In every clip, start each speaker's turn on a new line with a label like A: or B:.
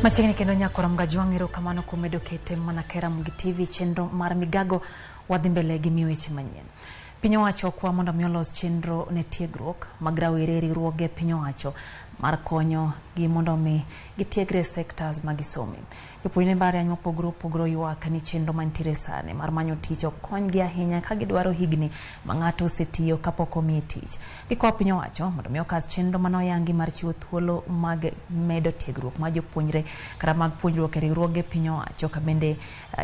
A: Machiegni kendo nyakora mgajwang'iro kamano kumedo kete makare Ramogi TV chenro mar Migago wadhi mbele gi miweche manyien. Piny owacho kwa mondo miolos chenro ne tiegruok mag rawere riwruoge piny owacho mar konyo gi mondo mi gitiegre sectors mag somo. Jopuonjre mbalariany mopogore ywak ni chenro mantiere sani mar manyo tich okonygi ahinya ka gidwaro higni ma ng'ato osetiyo kapok omiye tich. Gikwayo piny owacho mondo mi okas chenro manoyangi mar chiwo thuolo mag medo tiegruok ma jopuonjre kata mag puonjruok e riwruoge piny owacho ka bende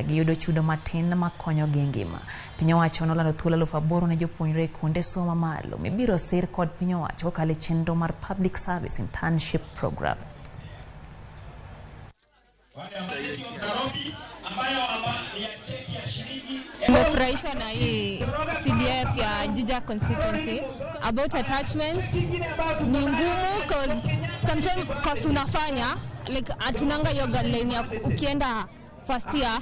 A: giyudo chudo matin makonyo gi ngima. Piny owacho nolando thuolo 8,000 ne jopuonjre kuonde somo malo mibiro sir kod piny owacho kokalo chenro mar Public Service Internship Program.
B: Nimefurahishwa na hii CDF ya Juja constituency about attachments. Ni ngumu cause sometimes course unafanya like atunanga yoga line ya ukienda first year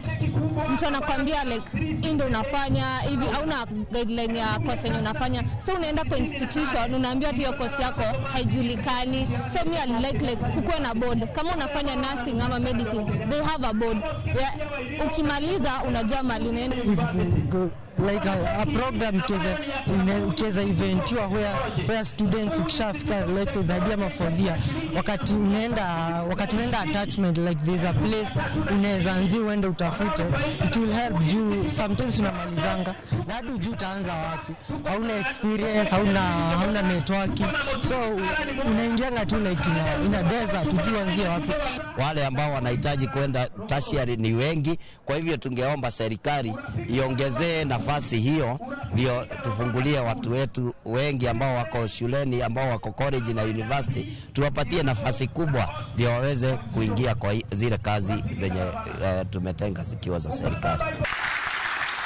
B: mtu anakuambia like ndio unafanya hivi hauna guideline ya course yenye unafanya, so unaenda kwa institution unaambiwa tu hiyo course yako haijulikani. So me I like kukuwe na board kama unafanya nursing ama medicine, they have a board ukimaliza unajua mali unaenda.
C: Like a program keza eventiwa where students ukishafika let's say the idea for the wakati unaenda attachment, like there's a place unaweza anzi uende utafute, it will help you. Sometimes unamalizanga na hadi ujue utaanza wapi, hauna experience, hauna network, so unaingia tu like in a desert ujue anzie wapi.
D: Wale ambao wanahitaji kwenda tertiary ni wengi, kwa hivyo tungeomba serikali iongezee nafasi hiyo ndio tufungulie watu wetu wengi ambao wako shuleni, ambao wako college na university, tuwapatie nafasi kubwa ndio waweze kuingia kwa zile kazi zenye tumetenga zikiwa za serikali.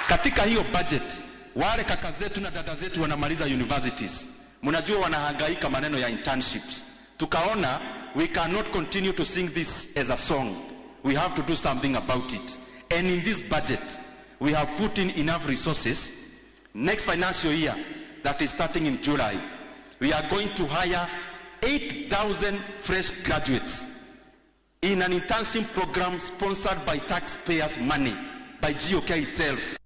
E: Katika hiyo budget wale kaka zetu na dada zetu wanamaliza universities, mnajua wanahangaika maneno ya internships. Tukaona we cannot continue to sing this as a song, we have to do something about it, and in this budget we have put in enough resources. Next financial year, that is starting in July, we are going to hire 8,000 fresh graduates in an internship program sponsored by taxpayers' money, by GOK itself.